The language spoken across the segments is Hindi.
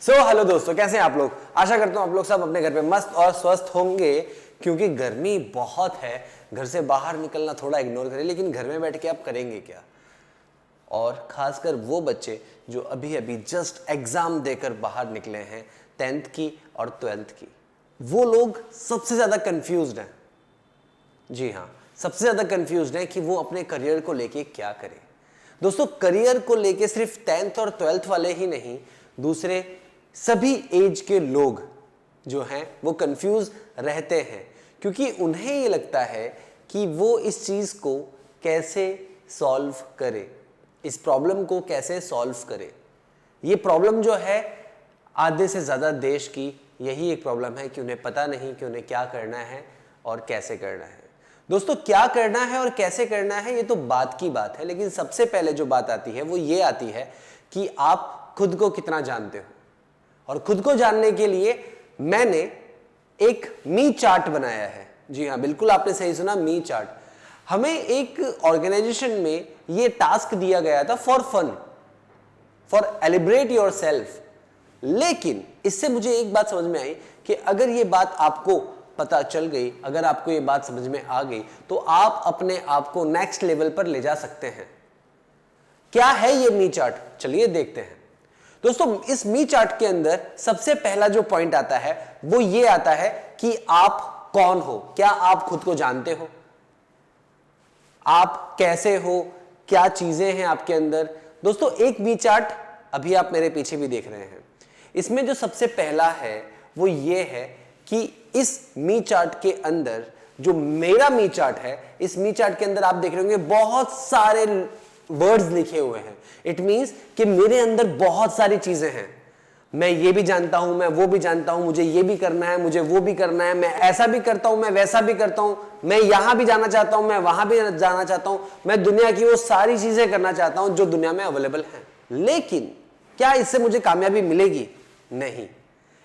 हेलो दोस्तों, कैसे हैं आप लोग। आशा करता हूं आप लोग सब अपने घर पे मस्त और स्वस्थ होंगे, क्योंकि गर्मी बहुत है। घर से बाहर निकलना थोड़ा इग्नोर करें, लेकिन घर में बैठ के आप करेंगे क्या। और खासकर वो बच्चे जो अभी अभी जस्ट एग्जाम देकर बाहर निकले हैं, 10th की और 12th की, वो लोग सबसे ज्यादा कंफ्यूज्ड हैं। जी हाँ, सबसे ज्यादा कंफ्यूज्ड हैं कि वो अपने करियर को लेके क्या करें। दोस्तों, करियर को लेके सिर्फ 10th और 12th वाले ही नहीं, दूसरे सभी एज के लोग जो हैं वो कंफ्यूज रहते हैं, क्योंकि उन्हें ये लगता है कि वो इस चीज को कैसे सॉल्व करे, इस प्रॉब्लम को कैसे सॉल्व करे। ये प्रॉब्लम जो है आधे से ज्यादा देश की यही एक प्रॉब्लम है कि उन्हें पता नहीं कि उन्हें क्या करना है और कैसे करना है। दोस्तों, क्या करना है और कैसे करना है ये तो बात की बात है, लेकिन सबसे पहले जो बात आती है वो ये आती है कि आप खुद को कितना जानते हो। और खुद को जानने के लिए मैंने एक मी चार्ट बनाया है। जी हाँ, बिल्कुल आपने सही सुना, मी चार्ट। हमें एक ऑर्गेनाइजेशन में ये टास्क दिया गया था for fun, for celebrate yourself. लेकिन इससे मुझे एक बात समझ में आई कि अगर ये बात आपको पता चल गई, अगर आपको ये बात समझ में आ गई, तो आप अपने आप को नेक्स्ट लेवल पर ले जा सकते हैं। क्या है ये मी चार्ट, चलिए देखते हैं। दोस्तों, इस मी चार्ट के अंदर सबसे पहला जो पॉइंट आता है वो ये आता है कि आप कौन हो। क्या आप खुद को जानते हो, आप कैसे हो, क्या चीजें हैं आपके अंदर। दोस्तों, एक मी चार्ट अभी आप मेरे पीछे भी देख रहे हैं। इसमें जो सबसे पहला है वो ये है कि इस मी चार्ट के अंदर, जो मेरा मी चार्ट है, इस मी चार्ट के अंदर आप देख रहे होंगे बहुत सारे वर्ड्स लिखे हुए हैं। इट मींस कि मेरे अंदर बहुत सारी चीजें हैं। मैं ये भी जानता हूं, मैं वो भी जानता हूं, मुझे ये भी करना है, मुझे वो भी करना है, मैं ऐसा भी करता हूं, मैं वैसा भी करता हूं, मैं यहां भी जाना चाहता हूं, मैं वहां भी जाना चाहता हूं, मैं दुनिया की वो सारी चीजें करना चाहता हूं जो दुनिया में अवेलेबल हैं। लेकिन क्या इससे मुझे कामयाबी मिलेगी? नहीं,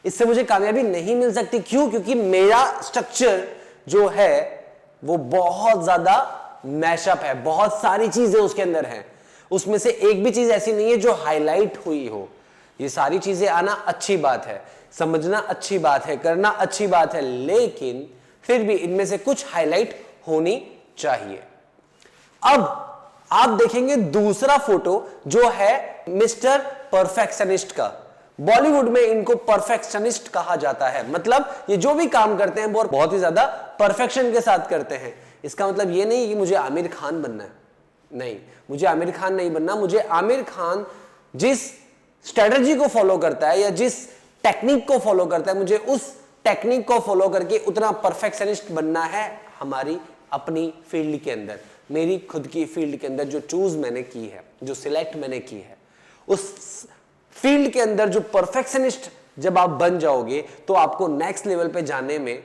इससे मुझे कामयाबी नहीं मिल सकती। क्यों? क्योंकि मेरा स्ट्रक्चर जो है वो बहुत ज्यादा मैशअप है, बहुत सारी चीजें उसके अंदर हैं। उसमें से एक भी चीज ऐसी नहीं है जो हाईलाइट हुई हो। ये सारी चीजें आना अच्छी बात है, समझना अच्छी बात है, करना अच्छी बात है, लेकिन फिर भी इनमें से कुछ हाईलाइट होनी चाहिए। अब आप देखेंगे दूसरा फोटो जो है मिस्टर परफेक्शनिस्ट का। बॉलीवुड में इनको परफेक्शनिस्ट कहा जाता है। मतलब ये जो भी काम करते हैं वो बहुत ही ज्यादा परफेक्शन के साथ करते हैं। इसका मतलब ये नहीं कि मुझे आमिर खान बनना है, नहीं, मुझे आमिर खान नहीं बनना। मुझे आमिर खान जिस स्ट्रेटजी को फॉलो करता है या जिस टेक्निक को फॉलो करता है, मुझे उस टेक्निक को फॉलो करके उतना परफेक्शनिस्ट बनना है हमारी अपनी फील्ड के अंदर, मेरी खुद की फील्ड के अंदर जो चूज मैंने की है, जो सिलेक्ट मैंने की है, उस फील्ड के अंदर जो परफेक्शनिस्ट जब आप बन जाओगे तो आपको नेक्स्ट लेवल पे जाने में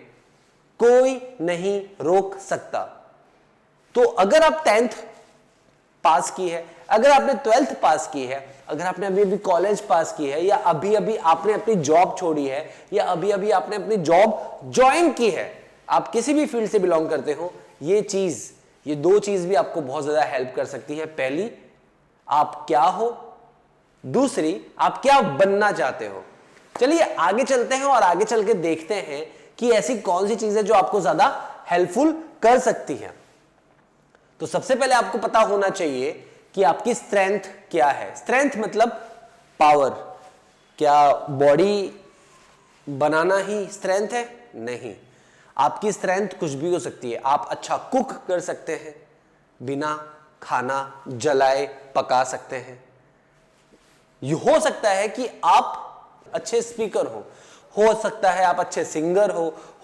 कोई नहीं रोक सकता। तो अगर आप 10th पास की है, अगर आपने 12th पास की है, अगर आपने अभी अभी कॉलेज पास की है, या अभी अभी आपने अपनी जॉब छोड़ी है, या अभी अभी आपने अपनी जॉब ज्वाइन की है, आप किसी भी फील्ड से बिलोंग करते हो, ये दो चीज भी आपको बहुत ज्यादा हेल्प कर सकती है। पहली, आप क्या हो, दूसरी, आप क्या बनना चाहते हो। चलिए आगे चलते हैं और आगे चल के देखते हैं कि ऐसी कौन सी चीजें जो आपको ज्यादा हेल्पफुल कर सकती है। तो सबसे पहले आपको पता होना चाहिए कि आपकी स्ट्रेंथ क्या है। स्ट्रेंथ मतलब पावर। क्या बॉडी बनाना ही स्ट्रेंथ है? नहीं, आपकी स्ट्रेंथ कुछ भी हो सकती है। आप अच्छा कुक कर सकते हैं, बिना खाना जलाए पका सकते हैं। ये हो सकता है कि आप अच्छे स्पीकर हो सकता है आप अच्छे सिंगर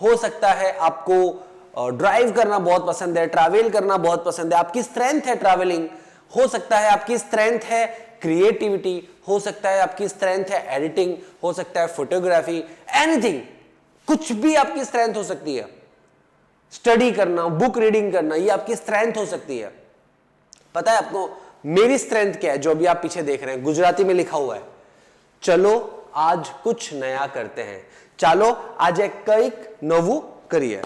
हो सकता है आपको ड्राइव करना बहुत पसंद है, ट्रैवल करना बहुत पसंद है, आपकी स्ट्रेंथ है ट्रैवलिंग। हो सकता है आपकी स्ट्रेंथ है क्रिएटिविटी, हो सकता है आपकी स्ट्रेंथ है एडिटिंग, हो सकता है फोटोग्राफी, एनीथिंग, कुछ भी आपकी स्ट्रेंथ हो सकती है। स्टडी करना, बुक रीडिंग करना, ये आपकी स्ट्रेंथ हो सकती है। पता है आपको मेरी स्ट्रेंथ क्या है? जो अभी आप पीछे देख रहे हैं, गुजराती में लिखा हुआ है, चलो आज कुछ नया करते हैं, चालो आज एक कईक नवू करिए।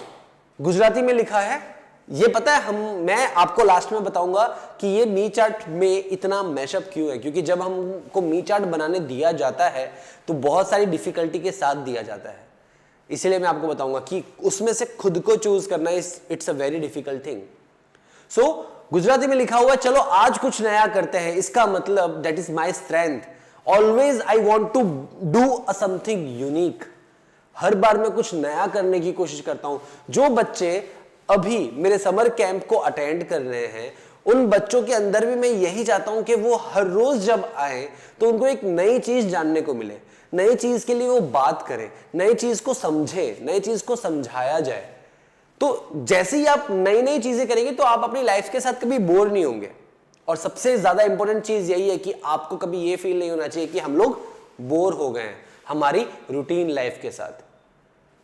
गुजराती में लिखा है ये पता है मैं आपको लास्ट में बताऊंगा कि ये मी चार्ट में इतना मैशअप क्यों है, क्योंकि जब हमको मी चार्ट बनाने दिया जाता है तो बहुत सारी डिफिकल्टी के साथ दिया जाता है, इसलिए मैं आपको बताऊंगा कि उसमें से खुद को चूज करना it's a very difficult thing. So Gujarati में लिखा हुआ है, चलो आज कुछ नया करते हैं, इसका मतलब that is my strength, always I want to do something unique. हर बार मैं कुछ नया करने की कोशिश करता हूं। जो बच्चे अभी मेरे समर कैंप को अटेंड कर रहे हैं, उन बच्चों के अंदर भी मैं यही चाहता हूं कि वो हर रोज जब आए तो उनको एक नई चीज जानने को मिले, नई चीज के लिए वो बात करें, नई चीज को समझे, नई चीज को समझाया जाए। तो जैसे ही आप नई नई चीजें करेंगे तो आप अपनी लाइफ के साथ कभी बोर नहीं होंगे। और सबसे ज्यादा इंपॉर्टेंट चीज यही है कि आपको कभी ये फील नहीं होना चाहिए कि हम लोग बोर हो गए हैं हमारी रूटीन लाइफ के साथ।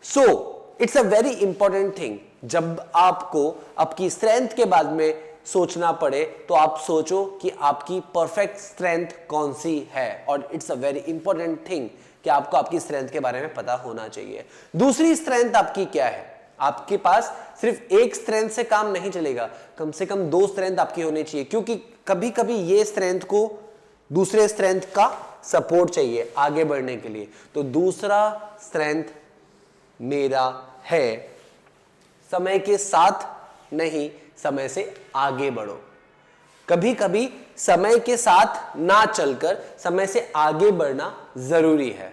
So it's a very important thing, जब आपको आपकी स्ट्रेंथ के बाद में सोचना पड़े तो आप सोचो कि आपकी परफेक्ट स्ट्रेंथ कौन सी है। और it's a very important thing कि आपको आपकी स्ट्रेंथ के बारे में पता होना चाहिए। दूसरी स्ट्रेंथ आपकी क्या है? आपके पास सिर्फ एक स्ट्रेंथ से काम नहीं चलेगा, कम से कम 2 स्ट्रेंथ आपकी होनी चाहिए, क्योंकि कभी कभी ये स्ट्रेंथ को दूसरे स्ट्रेंथ का सपोर्ट चाहिए आगे बढ़ने के लिए। तो दूसरा स्ट्रेंथ मेरा है समय के साथ नहीं, समय से आगे बढ़ो। कभी कभी समय के साथ ना चलकर समय से आगे बढ़ना जरूरी है।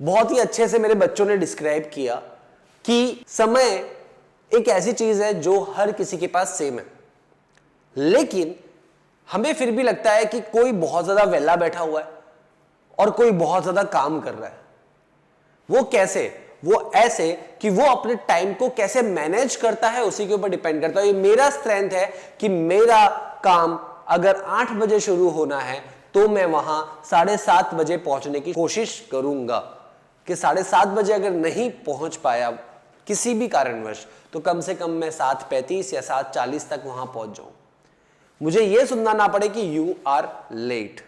बहुत ही अच्छे से मेरे बच्चों ने डिस्क्राइब किया कि समय एक ऐसी चीज है जो हर किसी के पास सेम है, लेकिन हमें फिर भी लगता है कि कोई बहुत ज्यादा वेला बैठा हुआ है और कोई बहुत ज्यादा काम कर रहा है। वो कैसे? वो ऐसे कि वो अपने टाइम को कैसे मैनेज करता है उसी के ऊपर डिपेंड करता है। ये मेरा स्ट्रेंथ है कि मेरा काम अगर 8 बजे शुरू होना है तो मैं वहां 7:30 बजे पहुंचने की कोशिश करूंगा, कि 7:30 बजे अगर नहीं पहुंच पाया किसी भी कारणवश तो कम से कम मैं 7:35 या 7:40 तक वहां पहुंच जाऊं। मुझे यह सुनना ना पड़े कि you are late.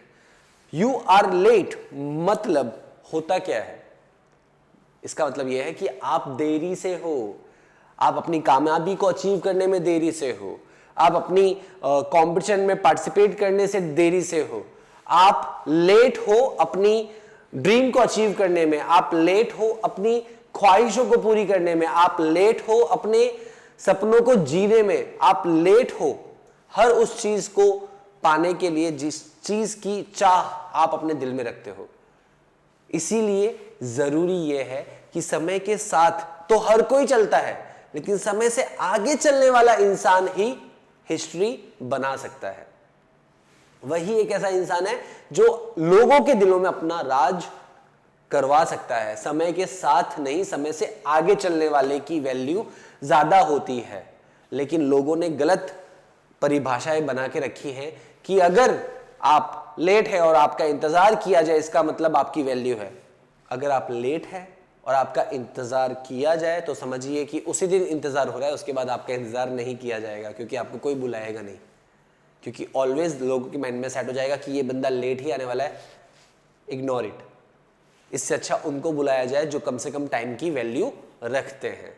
You are late मतलब होता क्या है? इसका मतलब यह है कि आप देरी से हो, आप अपनी कामयाबी को अचीव करने में देरी से हो, आप अपनी कंपटीशन में पार्टिसिपेट करने से देरी से हो, आप लेट हो अपनी ड्रीम को अचीव करने में, आप लेट हो अपनी ख्वाहिशों को पूरी करने में, आप लेट हो अपने सपनों को जीने में, आप लेट हो हर उस चीज को पाने के लिए जिस चीज की चाह आप अपने दिल में रखते हो। इसीलिए जरूरी यह है कि समय के साथ तो हर कोई चलता है, लेकिन समय से आगे चलने वाला इंसान ही हिस्ट्री बना सकता है। वही एक ऐसा इंसान है जो लोगों के दिलों में अपना राज करवा सकता है। समय के साथ नहीं, समय से आगे चलने वाले की वैल्यू ज्यादा होती है। लेकिन लोगों ने गलत परिभाषाएं बना के रखी हैं कि अगर आप लेट है और आपका इंतजार किया जाए इसका मतलब आपकी वैल्यू है। अगर आप लेट है और आपका इंतजार किया जाए तो समझिए कि उसी दिन इंतजार हो रहा है, उसके बाद आपका इंतजार नहीं किया जाएगा, क्योंकि आपको कोई बुलाएगा नहीं, क्योंकि ऑलवेज लोगों के माइंड में सेट हो जाएगा कि ये बंदा लेट ही आने वाला है, इग्नोर इट। इससे अच्छा उनको बुलाया जाए जो कम से कम टाइम की वैल्यू रखते हैं।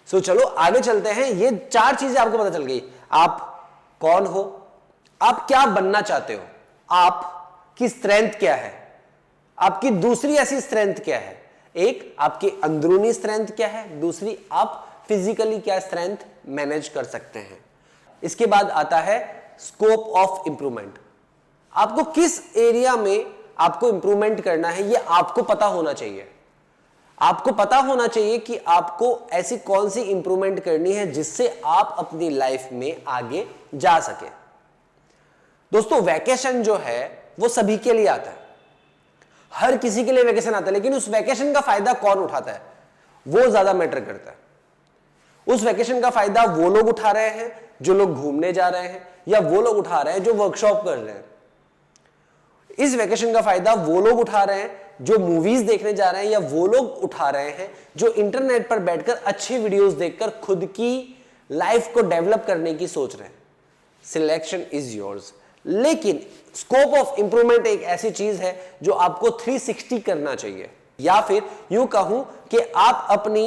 सो चलो आगे चलते हैं। ये 4 चीजें आपको पता चल गई। आप कौन हो, आप क्या बनना चाहते हो, आपकी स्ट्रेंथ क्या है, आपकी दूसरी ऐसी स्ट्रेंथ क्या है। एक आपकी अंदरूनी स्ट्रेंथ क्या है, दूसरी आप फिजिकली क्या स्ट्रेंथ मैनेज कर सकते हैं। इसके बाद आता है स्कोप ऑफ इंप्रूवमेंट। आपको किस एरिया में आपको इंप्रूवमेंट करना है ये आपको पता होना चाहिए। आपको पता होना चाहिए कि आपको ऐसी कौन सी इंप्रूवमेंट करनी है जिससे आप अपनी लाइफ में आगे जा सके। दोस्तों वैकेशन जो है वो सभी के लिए आता है, हर किसी के लिए वैकेशन आता है, लेकिन उस वैकेशन का फायदा कौन उठाता है वो ज्यादा मैटर करता है। उस वैकेशन का फायदा वो लोग उठा रहे हैं जो लोग घूमने जा रहे हैं, या वो लोग उठा रहे हैं जो वर्कशॉप कर रहे हैं। इस वैकेशन का फायदा वो लोग उठा रहे हैं जो मूवीज देखने जा रहे हैं, या वो लोग उठा रहे हैं जो इंटरनेट पर बैठकर अच्छी वीडियोस देखकर खुद की लाइफ को डेवलप करने की सोच रहे हैं। Selection is yours. लेकिन स्कोप ऑफ इंप्रूवमेंट एक ऐसी चीज है जो आपको 360 करना चाहिए, या फिर यूं कहूं कि आप अपनी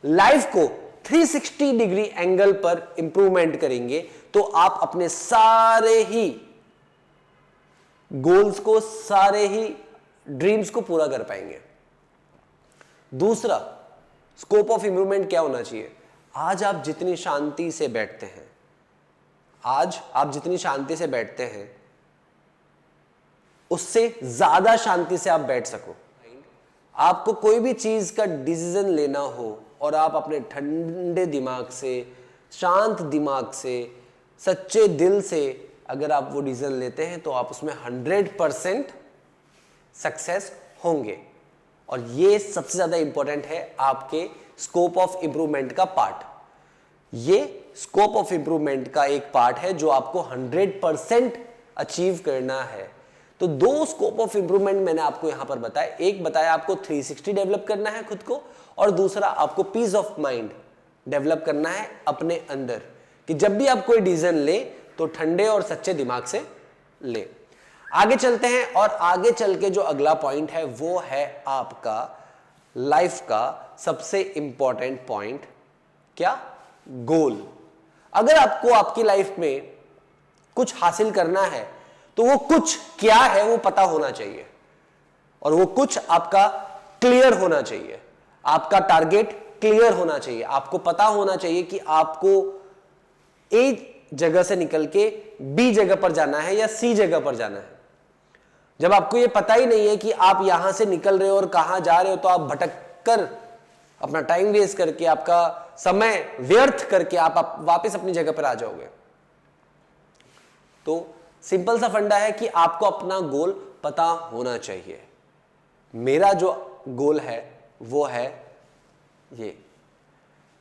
लाइफ को 360 डिग्री एंगल पर इंप्रूवमेंट करेंगे तो आप अपने सारे ही गोल्स को, सारे ही ड्रीम्स को पूरा कर पाएंगे। दूसरा स्कोप ऑफ इंप्रूवमेंट क्या होना चाहिए? आज आप जितनी शांति से बैठते हैं, आज आप जितनी शांति से बैठते हैं उससे ज्यादा शांति से आप बैठ सको। आपको कोई भी चीज का डिसीजन लेना हो और आप अपने ठंडे दिमाग से, शांत दिमाग से, सच्चे दिल से अगर आप वो डिसीजन लेते हैं तो आप उसमें 100% सक्सेस होंगे। और ये सबसे ज्यादा इंपॉर्टेंट है आपके स्कोप ऑफ इंप्रूवमेंट का पार्ट। ये स्कोप ऑफ इंप्रूवमेंट का एक पार्ट है जो आपको 100% अचीव करना है। तो दो स्कोप ऑफ इंप्रूवमेंट मैंने आपको यहां पर बताया। एक बताया आपको 360 डेवलप करना है खुद को, और दूसरा आपको पीस ऑफ माइंड डेवलप करना है अपने अंदर, कि जब भी आप कोई डिसीजन ले तो ठंडे और सच्चे दिमाग से ले। आगे चलते हैं, और आगे चल के जो अगला पॉइंट है वो है आपका लाइफ का सबसे इंपॉर्टेंट पॉइंट, क्या? गोल। अगर आपको आपकी लाइफ में कुछ हासिल करना है तो वो कुछ क्या है वो पता होना चाहिए, और वो कुछ आपका क्लियर होना चाहिए। आपका टारगेट क्लियर होना चाहिए। आपको पता होना चाहिए कि आपको ए जगह से निकल के बी जगह पर जाना है या सी जगह पर जाना है। जब आपको ये पता ही नहीं है कि आप यहां से निकल रहे हो और कहां जा रहे हो, तो आप भटक कर, अपना टाइम वेस्ट करके, आपका समय व्यर्थ करके आप वापस अपनी जगह पर आ जाओगे। तो सिंपल सा फंडा है कि आपको अपना गोल पता होना चाहिए। मेरा जो गोल है वो है ये,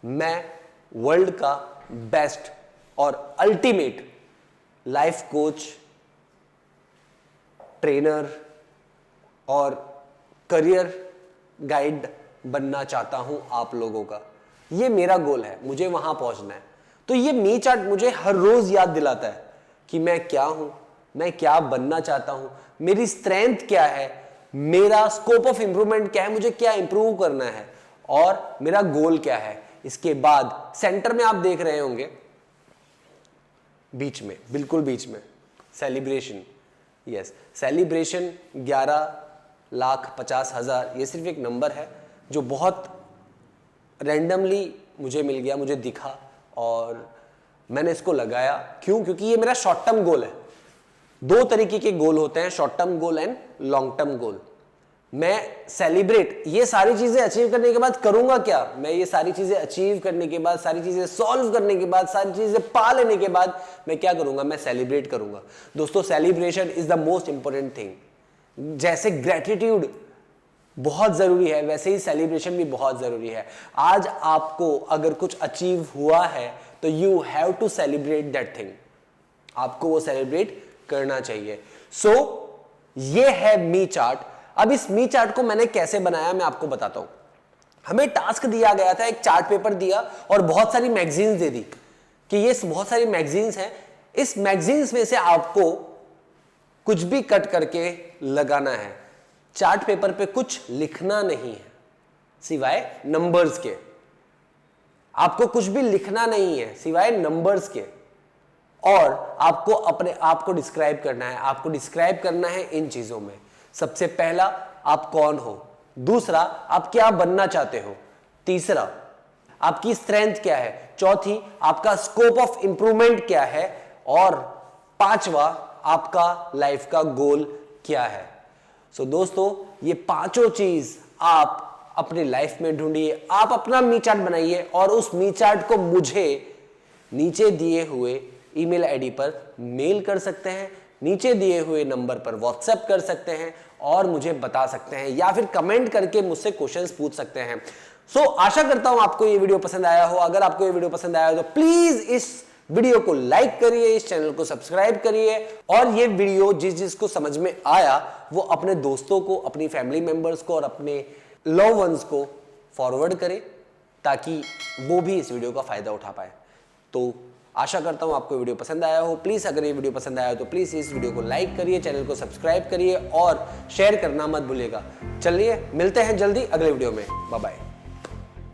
मैं वर्ल्ड का बेस्ट और अल्टीमेट लाइफ कोच, ट्रेनर और करियर गाइड बनना चाहता हूं आप लोगों का। ये मेरा गोल है, मुझे वहां पहुंचना है। तो ये मी चार्ट मुझे हर रोज याद दिलाता है कि मैं क्या हूं, मैं क्या बनना चाहता हूं, मेरी स्ट्रेंथ क्या है, मेरा स्कोप ऑफ इंप्रूवमेंट क्या है, मुझे क्या इंप्रूव करना है, और मेरा गोल क्या है। इसके बाद सेंटर में आप देख रहे होंगे, बीच में, बिल्कुल बीच में, सेलिब्रेशन। यस, सेलिब्रेशन 11,50,000, ये सिर्फ एक नंबर है जो बहुत रैंडमली मुझे मिल गया, मुझे दिखा और मैंने इसको लगाया। क्यों? क्योंकि ये मेरा शॉर्ट टर्म गोल है। दो तरीके के गोल होते हैं, short term goal and long term goal. मैं सेलिब्रेट ये सारी चीजें अचीव करने के बाद करूंगा क्या? मैं ये सारी चीजें अचीव करने के बाद, सारी चीजें सॉल्व करने के बाद, सारी चीजें पा लेने के बाद मैं क्या करूंगा? मैं सेलिब्रेट करूंगा। दोस्तों, celebration is the most important thing. जैसे ग्रेटिट्यूड बहुत जरूरी है, वैसे ही सेलिब्रेशन भी बहुत जरूरी है। आज आपको अगर कुछ अचीव हुआ है तो you have to celebrate that thing. आपको वो सेलिब्रेट करना चाहिए। सो ये है मी चार्ट। अब इस मी चार्ट को मैंने कैसे बनाया मैं आपको बताता हूं। हमें टास्क दिया गया था, एक चार्ट पेपर दिया और बहुत सारी मैगजीन्स दे दी कि ये बहुत सारी मैगजीन्स हैं, इस मैगजीन्स में से आपको कुछ भी कट करके लगाना है। चार्ट पेपर पे कुछ लिखना नहीं है सिवाय नंबर्स के। आपको कुछ भी लिखना नहीं है सिवाय नंबर्स के, और आपको अपने आप को डिस्क्राइब करना है। आपको डिस्क्राइब करना है इन चीजों में। सबसे पहला, आप कौन हो। दूसरा, आप क्या बनना चाहते हो। तीसरा, आपकी स्ट्रेंथ क्या है। चौथी, आपका स्कोप ऑफ इंप्रूवमेंट क्या है। और पांचवा, आपका लाइफ का गोल क्या है। सो दोस्तों, ये पांचों चीज आप अपनी लाइफ में ढूंढिए। आप अपना मी चार्ट बनाइए और उस मी चार्ट को मुझे नीचे दिए हुए ईमेल आईडी पर मेल कर सकते हैं, नीचे दिए हुए नंबर पर व्हाट्सएप कर सकते हैं और मुझे बता सकते हैं, या फिर कमेंट करके मुझसे क्वेश्चंस पूछ सकते हैं। सो आशा करता हूं आपको ये वीडियो पसंद आया हो। अगर आपको ये वीडियो पसंद आया हो तो प्लीज इस वीडियो को लाइक करिए, इस चैनल को सब्सक्राइब करिए, और ये वीडियो जिसको समझ में आया वो अपने दोस्तों को, अपनी फैमिली मेंबर्स को और अपने लव वंस को फॉरवर्ड करें ताकि वो भी इस वीडियो का फायदा उठा पाए। तो आशा करता हूं आपको वीडियो पसंद आया हो। प्लीज अगर ये वीडियो पसंद आया हो तो प्लीज इस वीडियो को लाइक करिए, चैनल को सब्सक्राइब करिए और शेयर करना मत भूलिएगा। चलिए मिलते हैं जल्दी अगले वीडियो में। Bye bye.